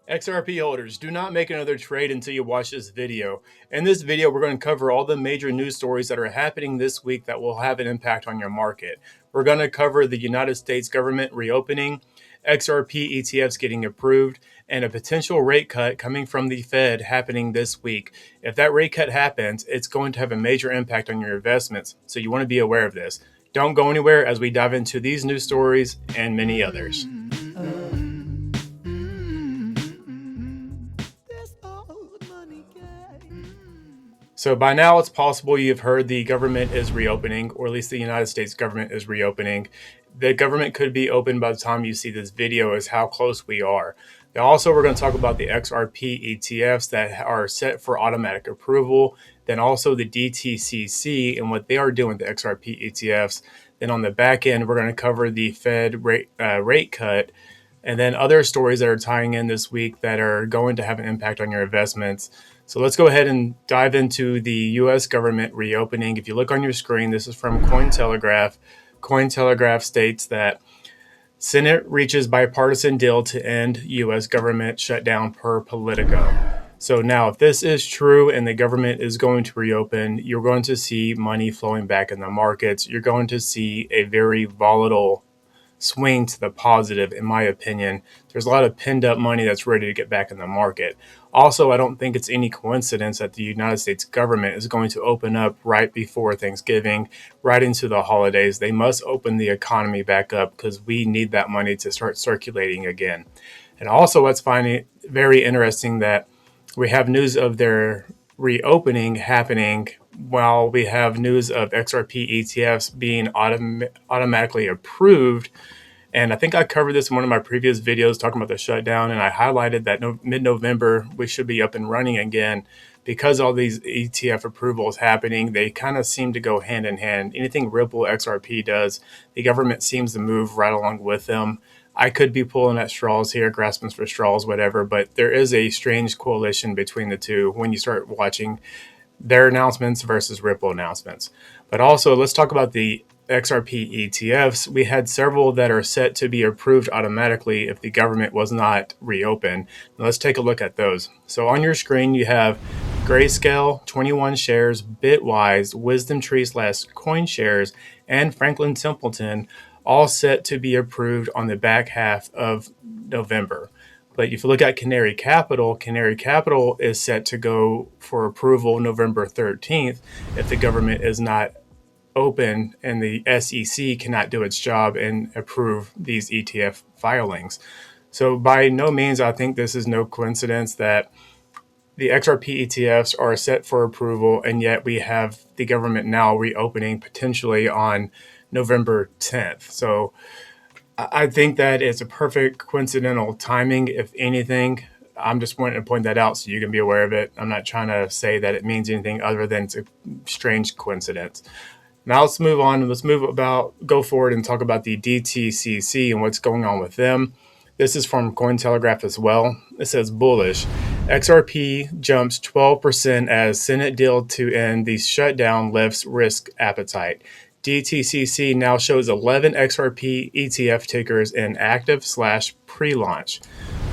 XRP holders, do not make another trade until you watch this video. In this video, we're going to cover all the major news stories that are happening this week that will have an impact on your market. We're going to cover the United States government reopening, XRP ETFs getting approved, and a potential rate cut coming from the Fed happening this week. If that rate cut happens, it's going to have a major impact on your investments, so you want to be aware of this. Don't go anywhere as we dive into these news stories and many others. So by now, it's possible you've heard the government is reopening, or at least the United States government is reopening. The government could be open by the time you see this video, is how close we are. Also, we're going to talk about the XRP ETFs that are set for automatic approval. Then also the DTCC and what they are doing with the XRP ETFs. Then on the back end, we're going to cover the Fed rate cut. And then other stories that are tying in this week that are going to have an impact on your investments. So let's go ahead and dive into the U.S. government reopening. If you look on your screen, this is from Cointelegraph. Cointelegraph states that Senate reaches bipartisan deal to end U.S. government shutdown per Politico. So now, if this is true and the government is going to reopen, you're going to see money flowing back in the markets. You're going to see a very volatile swing to the positive, in my opinion. There's a lot of pinned up money that's ready to get back in the market. Also, I don't think it's any coincidence that the United States government is going to open up right before Thanksgiving, right into the holidays. They must open the economy back up because we need that money to start circulating again. And also, let's find it very interesting that we have news of their reopening happening while we have news of XRP ETFs being automatically approved. And I think I covered this in one of my previous videos talking about the shutdown, and I highlighted that mid-November we should be up and running again. Because all these ETF approvals happening, they kind of seem to go hand in hand. Anything Ripple XRP does, the government seems to move right along with them. I could be pulling at straws here, grasping for straws, whatever, but there is a strange coalition between the two when you start watching their announcements versus Ripple announcements. But also, let's talk about the XRP ETFs. We had several that are set to be approved automatically if the government was not reopened. Now, let's take a look at those. So on your screen, you have Grayscale, 21 shares, Bitwise, Wisdom Tree / CoinShares, and Franklin Templeton, all set to be approved on the back half of November. But if you look at Canary Capital is set to go for approval November 13th if the government is not open and the SEC cannot do its job and approve these ETF filings. So by no means, I think this is no coincidence that the XRP ETFs are set for approval, and yet we have the government now reopening potentially on November 10th. So I think that it's a perfect coincidental timing, if anything. I'm just wanting to point that out so you can be aware of it. I'm not trying to say that it means anything other than it's a strange coincidence. Now let's move on. Go forward and talk about the DTCC and what's going on with them. This is from Cointelegraph as well. It says bullish. XRP jumps 12% as Senate deal to end the shutdown lifts risk appetite. DTCC now shows 11 XRP ETF tickers in active / pre-launch.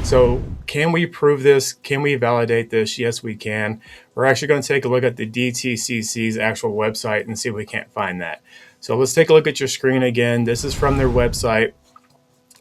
So can we prove this? Can we validate this? Yes, we can. We're actually going to take a look at the DTCC's actual website and see if we can't find that. So let's take a look at your screen again. This is from their website.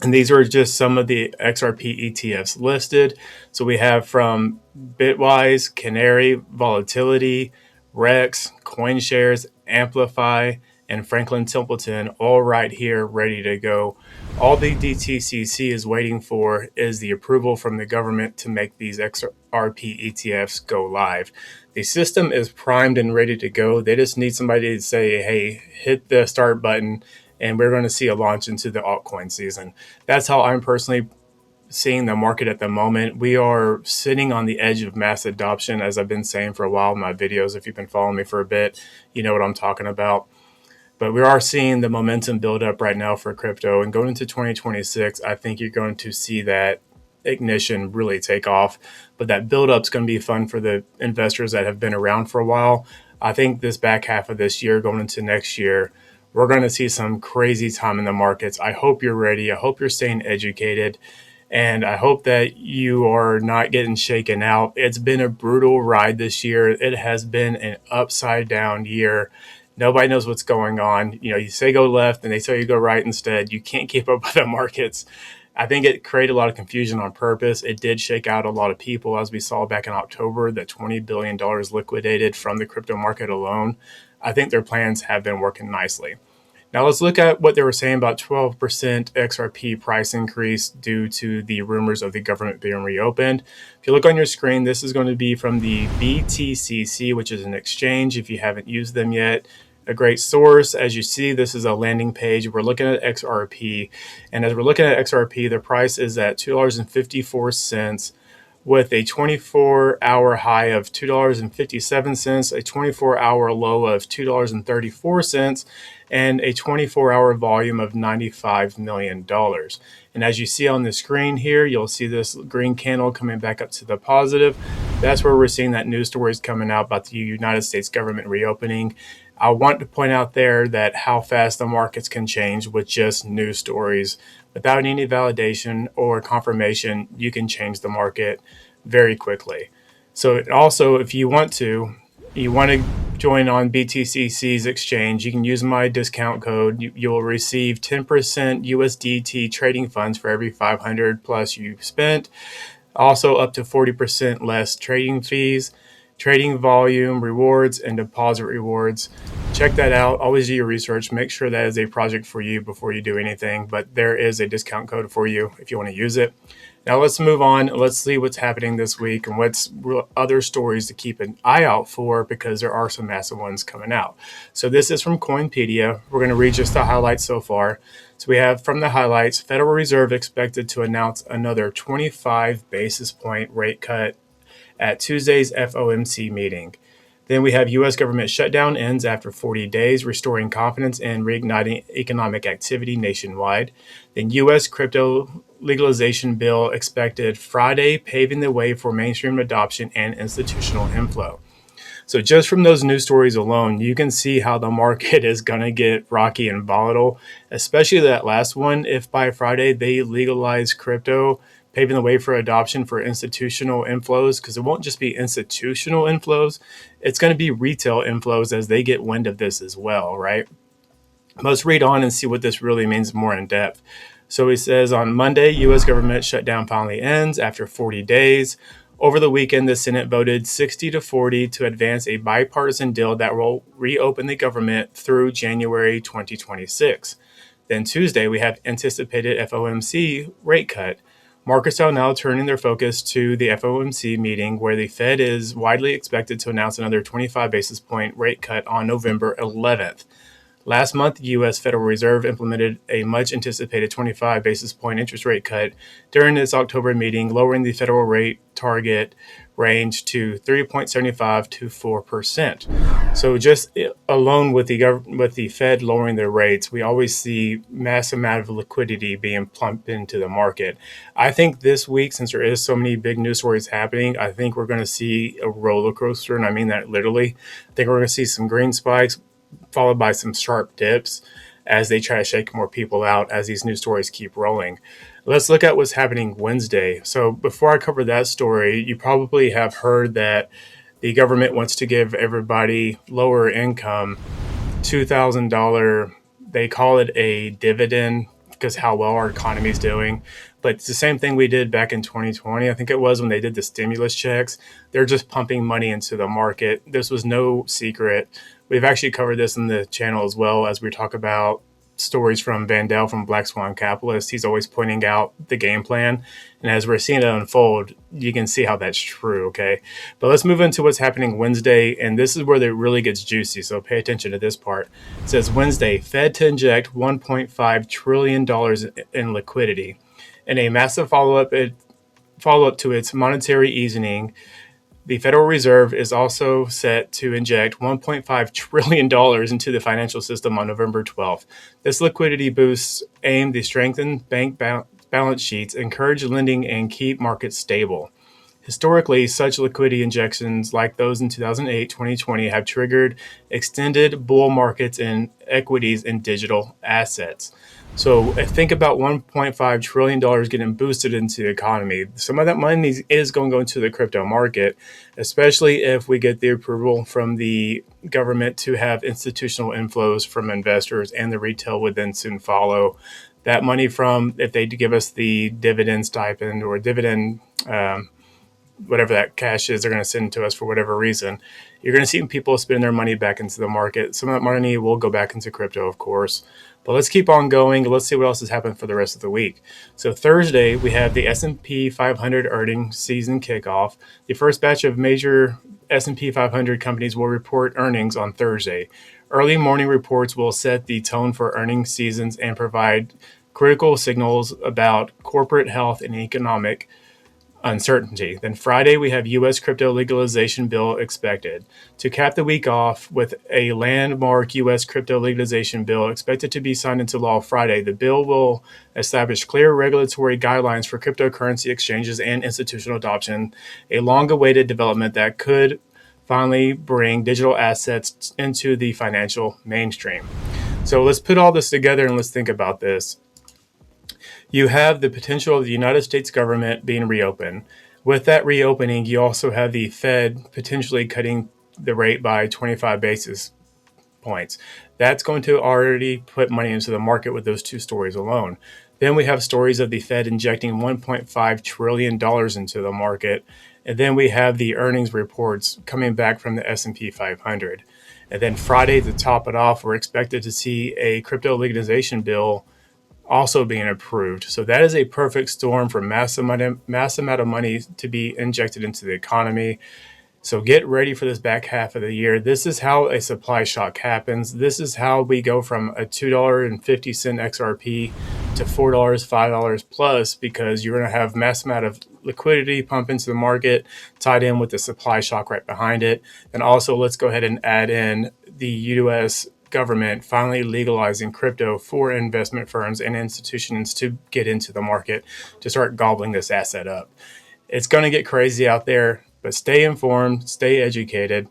And these are just some of the XRP ETFs listed. So we have from Bitwise, Canary, Volatility, Rex, CoinShares, Amplify, and Franklin Templeton, all right here, ready to go. All the DTCC is waiting for is the approval from the government to make these XRP ETFs go live. The system is primed and ready to go. They just need somebody to say, hey, hit the start button, and we're going to see a launch into the altcoin season. That's how I'm personally seeing the market at the moment. We are sitting on the edge of mass adoption, as I've been saying for a while in my videos. If you've been following me for a bit, you know what I'm talking about. But we are seeing the momentum build up right now for crypto. And going into 2026, I think you're going to see that ignition really take off. But that build up is going to be fun for the investors that have been around for a while. I think this back half of this year, going into next year, we're going to see some crazy time in the markets. I hope you're ready. I hope you're staying educated. And I hope that you are not getting shaken out. It's been a brutal ride this year. It has been an upside down year. Nobody knows what's going on. You say go left and they tell you go right instead. You can't keep up with the markets. I think it created a lot of confusion on purpose. It did shake out a lot of people, as we saw back in October, that $20 billion liquidated from the crypto market alone. I think their plans have been working nicely. Now let's look at what they were saying about 12% XRP price increase due to the rumors of the government being reopened. If you look on your screen, this is going to be from the DTCC, which is an exchange if you haven't used them yet. A great source. As you see, this is a landing page. We're looking at XRP. And as we're looking at XRP, the price is at $2.54 with a 24-hour high of $2.57, a 24-hour low of $2.34, and a 24-hour volume of $95 million. And as you see on the screen here, you'll see this green candle coming back up to the positive. That's where we're seeing that news stories coming out about the United States government reopening. I want to point out there that how fast the markets can change with just news stories. Without any validation or confirmation, you can change the market very quickly. So also, if you want to join on BTCC's exchange, you can use my discount code. You'll receive 10% USDT trading funds for every 500 plus you spent. Also up to 40% less trading fees, trading volume rewards, and deposit rewards. Check that out. Always do your research. Make sure that is a project for you before you do anything. But there is a discount code for you if you want to use it. Now let's move on. Let's see what's happening this week and what's other stories to keep an eye out for, because there are some massive ones coming out. So this is from Coinpedia. We're going to read just the highlights so far. So we have from the highlights, Federal Reserve expected to announce another 25 basis point rate cut at Tuesday's FOMC meeting. Then we have U.S. government shutdown ends after 40 days, restoring confidence and reigniting economic activity nationwide. Then U.S. crypto legalization bill expected Friday, paving the way for mainstream adoption and institutional inflow. So just from those news stories alone, you can see how the market is going to get rocky and volatile, especially that last one. If by Friday they legalize crypto, paving the way for adoption for institutional inflows, because it won't just be institutional inflows, it's going to be retail inflows as they get wind of this as well, right? Let's read on and see what this really means more in depth. So he says on Monday, U.S. government shutdown finally ends after 40 days. Over the weekend, the Senate voted 60-40 to advance a bipartisan deal that will reopen the government through January 2026. Then Tuesday, we have anticipated FOMC rate cut. Markets are now turning their focus to the FOMC meeting, where the Fed is widely expected to announce another 25 basis point rate cut on November 11th. Last month, the U.S. Federal Reserve implemented a much-anticipated 25 basis point interest rate cut during its October meeting, lowering the federal rate target range to 3.75 to 4%. So just alone with the Fed lowering their rates, we always see massive amount of liquidity being pumped into the market. I think this week, since there is so many big news stories happening, I think we're going to see a roller coaster, and I mean that literally. I think we're going to see some green spikes, followed by some sharp dips as they try to shake more people out as these news stories keep rolling. Let's look at what's happening Wednesday. So before I cover that story, you probably have heard that the government wants to give everybody lower income $2,000. They call it a dividend because how well our economy is doing. But it's the same thing we did back in 2020. I think it was when they did the stimulus checks. They're just pumping money into the market. This was no secret. We've actually covered this in the channel as well, as we talk about stories from Vandal from Black Swan Capitalist. He's always pointing out the game plan. And as we're seeing it unfold, you can see how that's true, okay? But let's move into what's happening Wednesday, and this is where it really gets juicy, so pay attention to this part. It says Wednesday, Fed to inject $1.5 trillion in liquidity. In a massive follow-up to its monetary easing, the Federal Reserve is also set to inject $1.5 trillion into the financial system on November 12th. This liquidity boost aimed to strengthen bank balance sheets, encourage lending, and keep markets stable. Historically, such liquidity injections like those in 2008, 2020 have triggered extended bull markets in equities and digital assets. So think about $1.5 trillion getting boosted into the economy. Some of that money is going to go into the crypto market, especially if we get the approval from the government to have institutional inflows from investors, and the retail would then soon follow. That money from, if they give us the dividend stipend or dividend, whatever that cash is, they're going to send to us for whatever reason, you're going to see people spend their money back into the market. Some of that money will go back into crypto, of course. But let's keep on going. Let's see what else has happened for the rest of the week. So Thursday, we have the S&P 500 earnings season kickoff. The first batch of major S&P 500 companies will report earnings on Thursday. Early morning reports will set the tone for earnings seasons and provide critical signals about corporate health and economic uncertainty. Then Friday, we have U.S. crypto legalization bill expected. To cap the week off with a landmark U.S. crypto legalization bill expected to be signed into law Friday, the bill will establish clear regulatory guidelines for cryptocurrency exchanges and institutional adoption, a long-awaited development that could finally bring digital assets into the financial mainstream. So let's put all this together and let's think about this. You have the potential of the United States government being reopened. With that reopening, you also have the Fed potentially cutting the rate by 25 basis points. That's going to already put money into the market with those two stories alone. Then we have stories of the Fed injecting $1.5 trillion into the market. And then we have the earnings reports coming back from the S&P 500. And then Friday, to top it off, we're expected to see a crypto legalization bill also being approved. So that is a perfect storm for mass amount of money to be injected into the economy. So get ready for this back half of the year. This is how a supply shock happens. This is how we go from a $2.50 XRP to $4, $5 plus, because you're going to have mass amount of liquidity pump into the market tied in with the supply shock right behind it. And also, let's go ahead and add in the U.S. government finally legalizing crypto for investment firms and institutions to get into the market to start gobbling this asset up. It's going to get crazy out there, but stay informed, stay educated.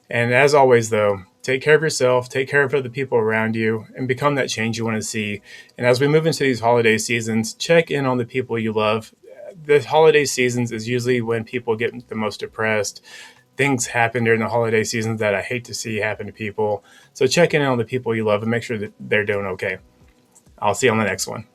And as always, though, take care of yourself, take care of the people around you, and become that change you want to see. And as we move into these holiday seasons, check in on the people you love. The holiday seasons is usually when people get the most depressed. Things happen during the holiday seasons that I hate to see happen to people. So check in on the people you love and make sure that they're doing okay. I'll see you on the next one.